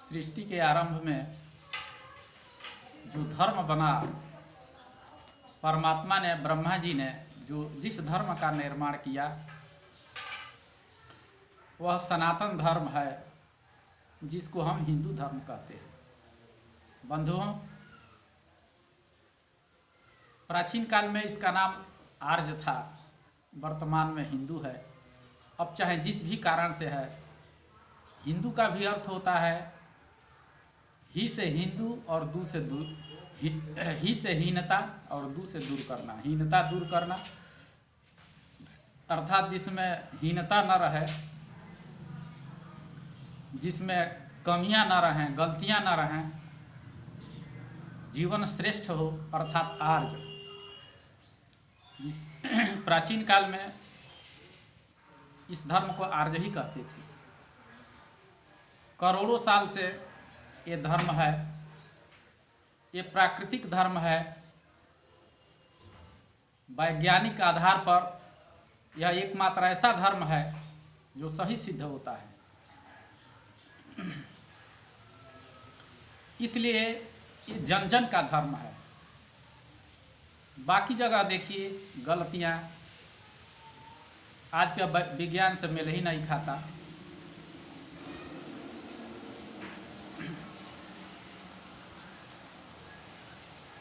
सृष्टि के आरंभ में जो धर्म बना, परमात्मा ने, ब्रह्मा जी ने जिस धर्म का निर्माण किया वह सनातन धर्म है, जिसको हम हिंदू धर्म कहते हैं। बंधुओं, प्राचीन काल में इसका नाम आर्य था, वर्तमान में हिंदू है। अब चाहे जिस भी कारण से है, हिंदू का भी अर्थ होता है ही से हिंदू और दू से दूर, ही से हीनता और दू से दूर करना। हीनता दूर करना अर्थात जिसमें हीनता न रहे, जिसमें कमियां न रहें, गलतियां न रहें, जीवन श्रेष्ठ हो, अर्थात आर्य। प्राचीन काल में इस धर्म को आर्य ही कहते थे। करोड़ों साल से ये धर्म है, ये प्राकृतिक धर्म है। वैज्ञानिक आधार पर यह एकमात्र ऐसा धर्म है जो सही सिद्ध होता है। इसलिए ये जन जन का धर्म है। बाकी जगह देखिए गलतियां आज के विज्ञान से मेल ही नहीं खाता।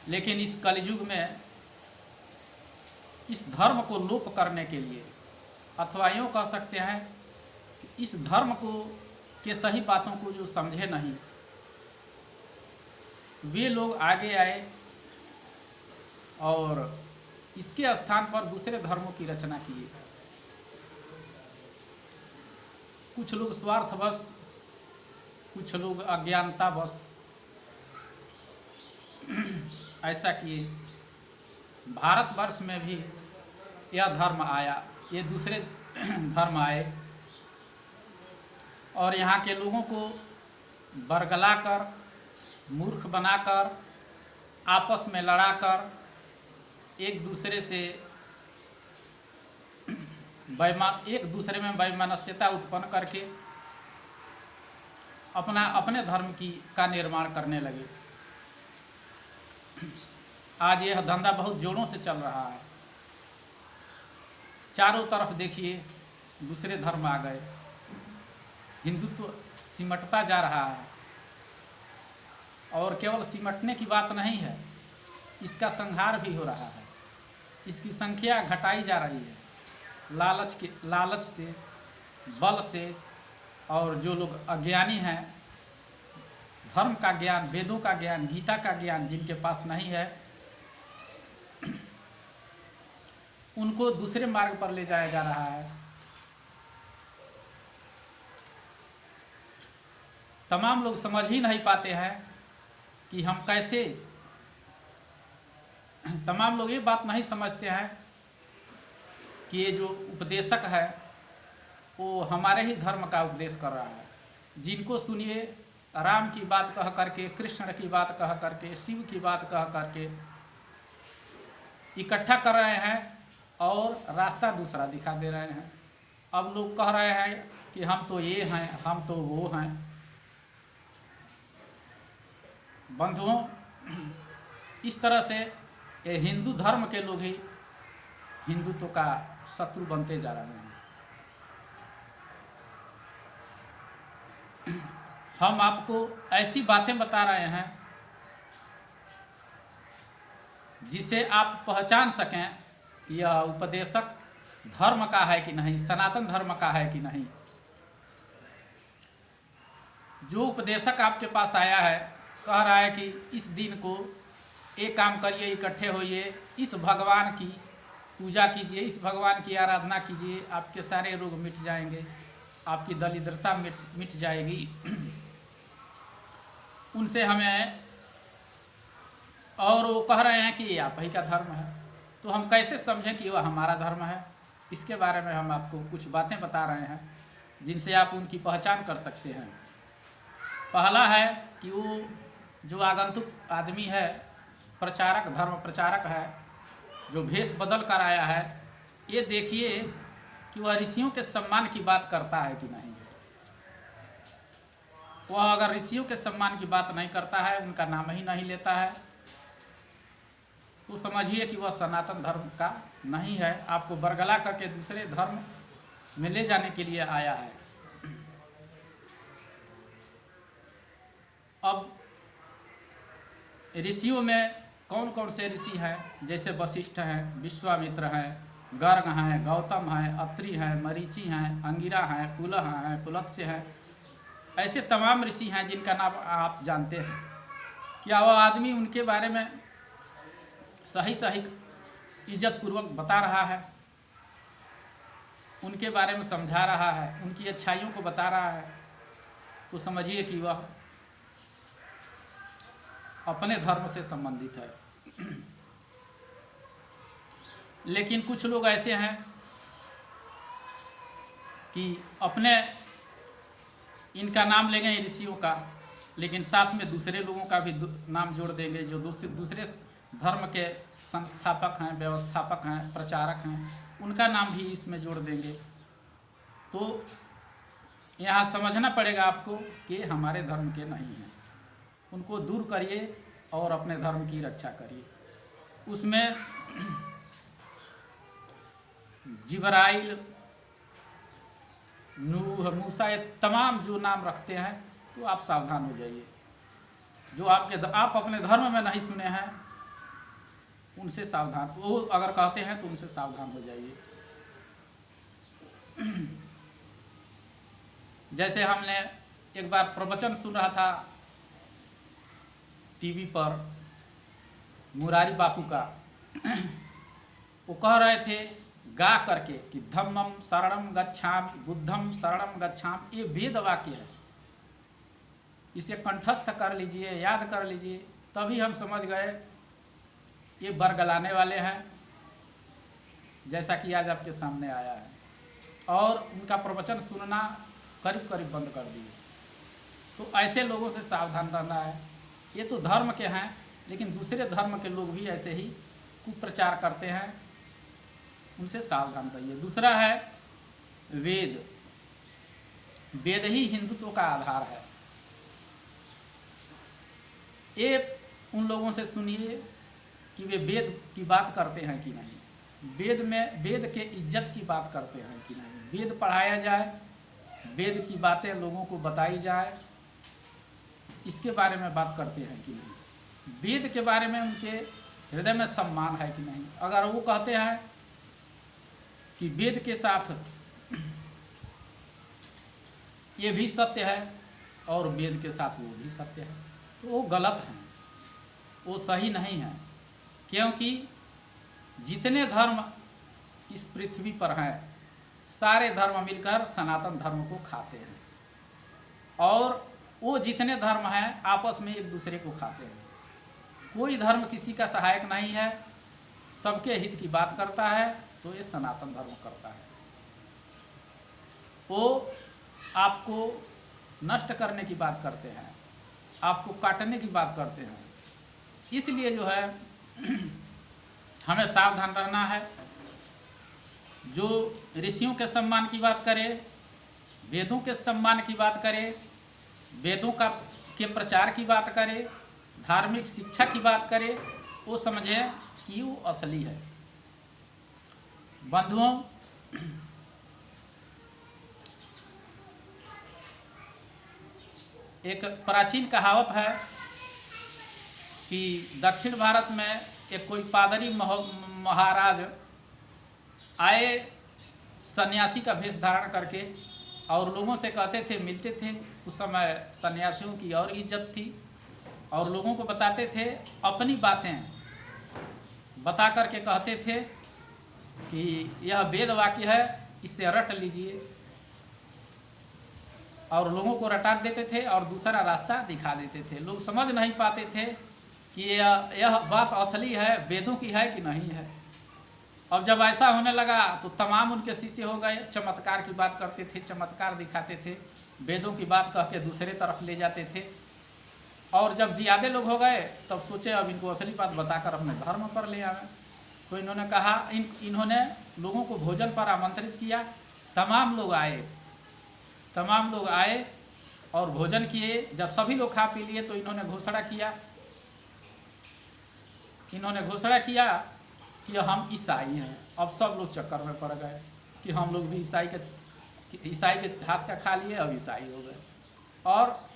लेकिन इस कलयुग में इस धर्म को लोप करने के लिए, अथवा यूँ कह सकते हैं कि इस धर्म को के सही बातों को जो समझे नहीं, वे लोग आगे आए और इसके स्थान पर दूसरे धर्मों की रचना किए। कुछ लोग स्वार्थवश, कुछ लोग अज्ञानतावश ऐसा किए। भारतवर्ष में भी यह धर्म आया, ये दूसरे धर्म आए और यहाँ के लोगों को बरगलाकर, मूर्ख बनाकर, आपस में लड़ाकर, एक दूसरे में वैमनस्यता उत्पन्न करके अपने धर्म का निर्माण करने लगे। आज यह धंधा बहुत जोरों से चल रहा है। चारों तरफ देखिए दूसरे धर्म आ गए, हिंदुत्व सिमटता जा रहा है। और केवल सिमटने की बात नहीं है, इसका संहार भी हो रहा है। इसकी संख्या घटाई जा रही है लालच से, बल से। और जो लोग अज्ञानी हैं, धर्म का ज्ञान, वेदों का ज्ञान, गीता का ज्ञान जिनके पास नहीं है, उनको दूसरे मार्ग पर ले जाया जा रहा है। तमाम लोग समझ ही नहीं पाते हैं कि हम कैसे, तमाम लोग ये बात नहीं समझते हैं कि ये जो उपदेशक है वो हमारे ही धर्म का उपदेश कर रहा है। जिनको सुनिए राम की बात कह करके, कृष्ण की बात कह करके, शिव की बात कह करके इकट्ठा कर रहे हैं और रास्ता दूसरा दिखा दे रहे हैं। अब लोग कह रहे हैं कि हम तो ये हैं, हम तो वो हैं। बंधुओं, इस तरह से ये हिंदू धर्म के लोग ही हिंदुत्व का शत्रु बनते जा रहे हैं। हम आपको ऐसी बातें बता रहे हैं जिसे आप पहचान सकें कि यह उपदेशक धर्म का है कि नहीं, सनातन धर्म का है कि नहीं। जो उपदेशक आपके पास आया है, कह रहा है कि इस दिन को एक काम करिए, इकट्ठे होइए, इस भगवान की पूजा कीजिए, इस भगवान की आराधना कीजिए, आपके सारे रोग मिट जाएंगे, आपकी दरिद्रता मिट जाएगी। उनसे हमें, और वो कह रहे हैं कि ये आप ही का धर्म है, तो हम कैसे समझें कि वह हमारा धर्म है? इसके बारे में हम आपको कुछ बातें बता रहे हैं जिनसे आप उनकी पहचान कर सकते हैं। पहला है कि वो जो आगंतुक आदमी है, प्रचारक, धर्म प्रचारक है, जो भेष बदल कर आया है, ये देखिए कि वह ऋषियों के सम्मान की बात करता है कि नहीं। वह अगर ऋषियों के सम्मान की बात नहीं करता है, उनका नाम ही नहीं लेता है, तो समझिए कि वह सनातन धर्म का नहीं है, आपको बरगला करके दूसरे धर्म में ले जाने के लिए आया है। अब ऋषियों में कौन कौन से ऋषि हैं? जैसे वशिष्ठ हैं, विश्वामित्र हैं, गर्ग हैं, गौतम हैं, अत्रि हैं, मरीचि हैं, अंगिरा हैं, पुलह हैं, पुलत्स्य हैं। ऐसे तमाम ऋषि हैं जिनका नाम आप जानते हैं। क्या वह आदमी उनके बारे में सही सही इज्जत पूर्वक बता रहा है, उनके बारे में समझा रहा है, उनकी अच्छाइयों को बता रहा है, तो समझिए कि वह अपने धर्म से संबंधित है। लेकिन कुछ लोग ऐसे हैं कि अपने इनका नाम लेंगे ऋषियों का, लेकिन साथ में दूसरे लोगों का भी नाम जोड़ देंगे जो दूसरे धर्म के संस्थापक हैं, व्यवस्थापक हैं, प्रचारक हैं, उनका नाम भी इसमें जोड़ देंगे। तो यहाँ समझना पड़ेगा आपको कि हमारे धर्म के नहीं हैं, उनको दूर करिए और अपने धर्म की रक्षा करिए। उसमें जिब्राइल, नूह, मूसा, ये तमाम जो नाम रखते हैं, तो आप सावधान हो जाइए। जो आप अपने धर्म में नहीं सुने हैं, उनसे सावधान, वो अगर कहते हैं तो उनसे सावधान हो जाइए। जैसे हमने एक बार प्रवचन सुन रहा था टीवी पर मुरारी बापू का, वो कह रहे थे गा करके कि धम्मम शरणम गच्छामि, बुद्धम शरणम गच्छामि। ये वेद वाक्य है, इसे कंठस्थ कर लीजिए, याद कर लीजिए, तभी हम समझ गए ये बरगलाने वाले हैं, जैसा कि आज आपके सामने आया है। और उनका प्रवचन सुनना करीब करीब बंद कर दिए। तो ऐसे लोगों से सावधान रहना है। ये तो धर्म के हैं, लेकिन दूसरे धर्म के लोग भी ऐसे ही कुप्रचार करते हैं, उनसे सावधान रहिए। दूसरा है वेद। वेद ही हिंदुत्व का आधार है। ये उन लोगों से सुनिए कि वे वेद की बात करते हैं कि नहीं, वेद के इज्जत की बात करते हैं कि नहीं, वेद पढ़ाया जाए, वेद की बातें लोगों को बताई जाए, इसके बारे में बात करते हैं कि नहीं, वेद के बारे में उनके हृदय में सम्मान है कि नहीं। अगर वो कहते हैं कि वेद के साथ ये भी सत्य है और वेद के साथ वो भी सत्य है, तो वो गलत है, वो सही नहीं है। क्योंकि जितने धर्म इस पृथ्वी पर हैं, सारे धर्म मिलकर सनातन धर्म को खाते हैं, और वो जितने धर्म हैं आपस में एक दूसरे को खाते हैं। कोई धर्म किसी का सहायक नहीं है, सबके हित की बात करता है, तो ये सनातन धर्म करता है। वो आपको नष्ट करने की बात करते हैं, आपको काटने की बात करते हैं। इसलिए जो है हमें सावधान रहना है। जो ऋषियों के सम्मान की बात करे, वेदों के सम्मान की बात करे, वेदों के प्रचार की बात करे, धार्मिक शिक्षा की बात करे, वो समझे कि वो असली है। बंधुओं, एक प्राचीन कहावत है कि दक्षिण भारत में एक कोई पादरी महाराज आए सन्यासी का वेश धारण करके, और लोगों से कहते थे, मिलते थे। उस समय सन्यासियों की और इज्जत थी, और लोगों को बताते थे, अपनी बातें बता करके कहते थे कि यह वेद वाक्य है, इसे रट लीजिए, और लोगों को रटा देते थे और दूसरा रास्ता दिखा देते थे। लोग समझ नहीं पाते थे कि यह बात असली है, वेदों की है कि नहीं है। अब जब ऐसा होने लगा तो तमाम उनके शिष्य हो गए, चमत्कार की बात करते थे, चमत्कार दिखाते थे, वेदों की बात कह के दूसरे तरफ ले जाते थे। और जब ज़्यादा लोग हो गए तब सोचे अब इनको असली बात बताकर अपने धर्म पर ले आवें। तो इन्होंने कहा, इन्होंने लोगों को भोजन पर आमंत्रित किया। तमाम लोग आए और भोजन किए। जब सभी लोग खा पी लिए तो इन्होंने घोषणा किया कि हम ईसाई हैं। अब सब लोग चक्कर में पड़ गए कि हम लोग भी ईसाई के हाथ का खा लिए, अब ईसाई हो गए और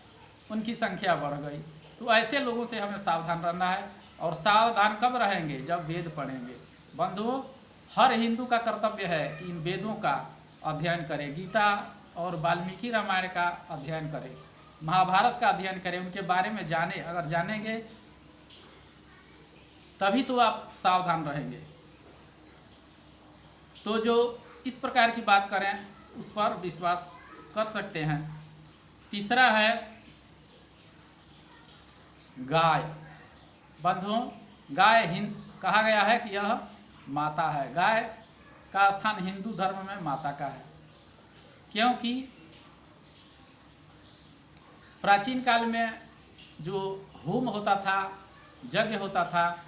उनकी संख्या बढ़ गई। तो ऐसे लोगों से हमें सावधान रहना है। और सावधान कब रहेंगे? जब वेद पढ़ेंगे। बंधुओं, हर हिंदू का कर्तव्य है कि इन वेदों का अध्ययन करे, गीता और वाल्मीकि रामायण का अध्ययन करे, महाभारत का अध्ययन करें, उनके बारे में जाने। अगर जानेंगे तभी तो आप सावधान रहेंगे। तो जो इस प्रकार की बात करें उस पर विश्वास कर सकते हैं। तीसरा है गाय। बंधुओं, गाय कहा गया है कि यह माता है। गाय का स्थान हिंदू धर्म में माता का है, क्योंकि प्राचीन काल में जो होम होता था, यज्ञ होता था,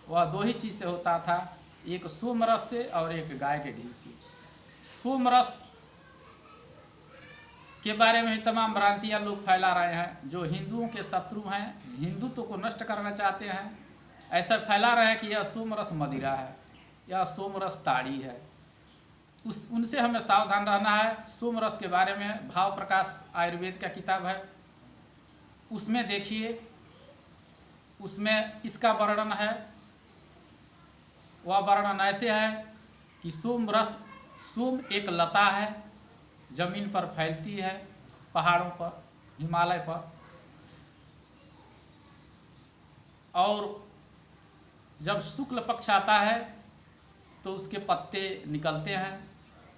वह दो ही चीज़ से होता था, एक सोमरस से और एक गाय के घी से। सोमरस के बारे में तमाम भ्रांतियाँ लोग फैला रहे हैं। जो हिंदुओं के शत्रु हैं, हिंदुत्व को नष्ट करना चाहते हैं, ऐसा फैला रहे हैं कि यह सोमरस मदिरा है, यह सोमरस ताड़ी है। उनसे हमें सावधान रहना है। सोमरस के बारे में भाव प्रकाश आयुर्वेद का किताब है, उसमें देखिए, उसमें इसका वर्णन है। वह वर्णन ऐसे है कि सोम एक लता है, जमीन पर फैलती है, पहाड़ों पर, हिमालय पर, और जब शुक्ल पक्ष आता है तो उसके पत्ते निकलते हैं।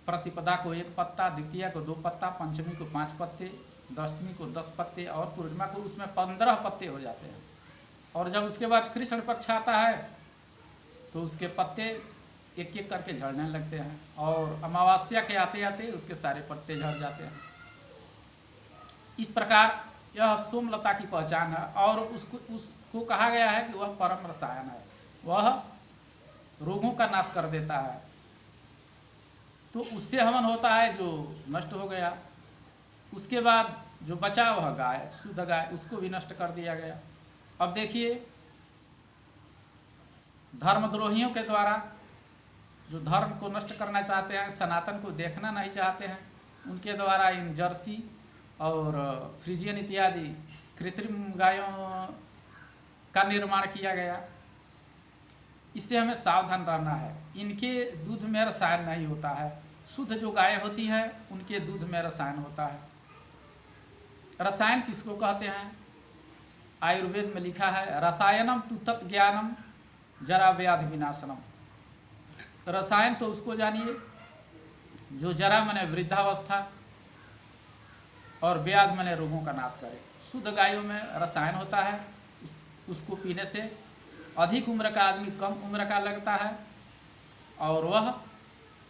प्रतिपदा को 1 पत्ता, द्वितीया को 2 पत्ता, पंचमी को 5 पत्ते, दशमी को 10 पत्ते और पूर्णिमा को उसमें 15 पत्ते हो जाते हैं। और जब उसके बाद कृष्ण पक्ष आता है तो उसके पत्ते एक एक करके झड़ने लगते हैं, और अमावस्या के आते आते उसके सारे पत्ते झड़ जाते हैं। इस प्रकार यह सोमलता की पहचान है। और उसको कहा गया है कि वह परम रसायन है, वह रोगों का नाश कर देता है। तो उससे हवन होता है जो नष्ट हो गया। उसके बाद जो बचा वह गाय, शुद्ध गाय, उसको भी नष्ट कर दिया गया। अब देखिए, धर्मद्रोहियों के द्वारा जो धर्म को नष्ट करना चाहते हैं, सनातन को देखना नहीं चाहते हैं, उनके द्वारा इन जर्सी और फ्रीजियन इत्यादि कृत्रिम गायों का निर्माण किया गया। इससे हमें सावधान रहना है। इनके दूध में रसायन नहीं होता है। शुद्ध जो गाय होती है उनके दूध में रसायन होता है। रसायन किसको कहते हैं? आयुर्वेद में लिखा है, रसायनम तु तत् ज्ञानम जरा व्याधि विनाशनम। रसायन तो उसको जानिए जो जरा मने वृद्धावस्था और व्याध मने रोगों का नाश करे। शुद्ध गायों में रसायन होता है, उसको पीने से अधिक उम्र का आदमी कम उम्र का लगता है और वह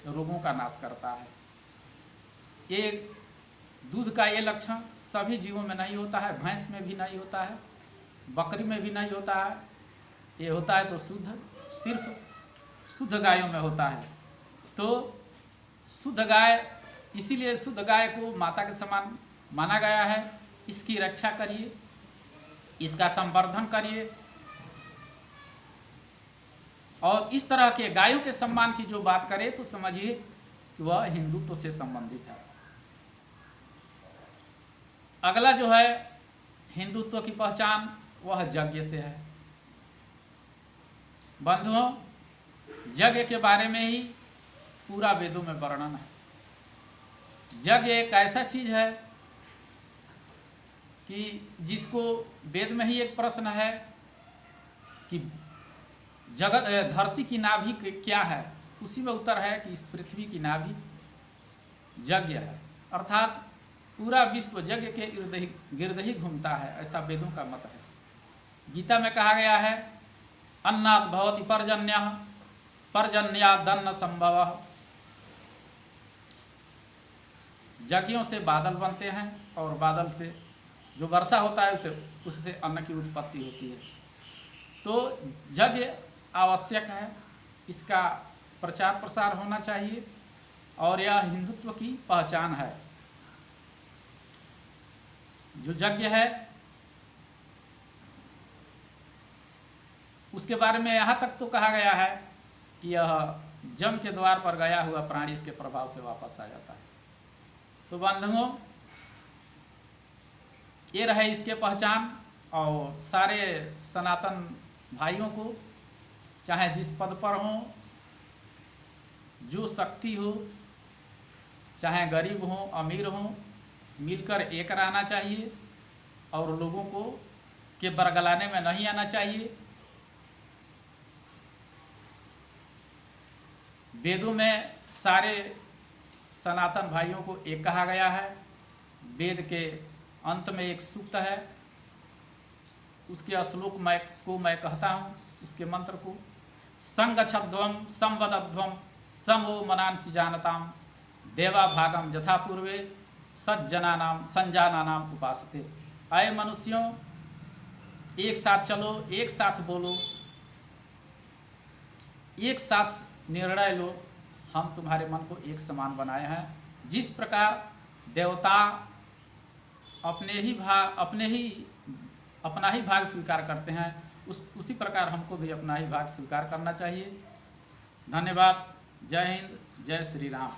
रोगों का नाश करता है। ये दूध का ये लक्षण सभी जीवों में नहीं होता है, भैंस में भी नहीं होता है, बकरी में भी नहीं होता है। ये होता है तो सिर्फ शुद्ध गायों में होता है। तो शुद्ध गाय, इसीलिए शुद्ध गाय को माता के समान माना गया है। इसकी रक्षा करिए, इसका संवर्धन करिए, और इस तरह के गायों के सम्मान की जो बात करें तो समझिए कि वह हिंदुत्व से संबंधित है। अगला जो है हिंदुत्व की पहचान, वह यज्ञ से है। बंधुओं, यज्ञ के बारे में ही पूरा वेदों में वर्णन है। यज्ञ एक ऐसा चीज है कि जिसको वेद में ही एक प्रश्न है कि जगत धरती की नाभि क्या है, उसी में उत्तर है कि इस पृथ्वी की नाभि यज्ञ है। अर्थात पूरा विश्व यज्ञ के गिर्द ही घूमता है, ऐसा वेदों का मत है। गीता में कहा गया है, अन्नात् भवति पर्जन्यः पर्जन्यादन्न संभवः। यज्ञों से बादल बनते हैं और बादल से जो वर्षा होता है उससे अन्न की उत्पत्ति होती है। तो यज्ञ आवश्यक है, इसका प्रचार प्रसार होना चाहिए और यह हिंदुत्व की पहचान है। जो यज्ञ है उसके बारे में यहाँ तक तो कहा गया है कि यह जम के द्वार पर गया हुआ प्राणी इसके प्रभाव से वापस आ जाता है। तो बंधुओं, ये रहे इसके पहचान। और सारे सनातन भाइयों को, चाहे जिस पद पर हों, जो शक्ति हो, चाहे गरीब हो अमीर हो, मिलकर एक रहना चाहिए और लोगों को के बरगलाने में नहीं आना चाहिए। वेदों में सारे सनातन भाइयों को एक कहा गया है। वेद के अंत में एक सूक्त है, उसके श्लोक मैं कहता हूँ, उसके मंत्र को। संगच्छध्वम संवदध्वम समो मनांसि जानताम देवा भागम यथा पूर्वे सज्जनानाम संजानानाम उपासते। आए मनुष्यों, एक साथ चलो, एक साथ बोलो, एक साथ निर्णय लो। हम तुम्हारे मन को एक समान बनाए हैं। जिस प्रकार देवता अपना ही भाग स्वीकार करते हैं, उसी प्रकार हमको भी अपना ही भाग स्वीकार करना चाहिए। धन्यवाद। जय हिंद, जय श्री राम।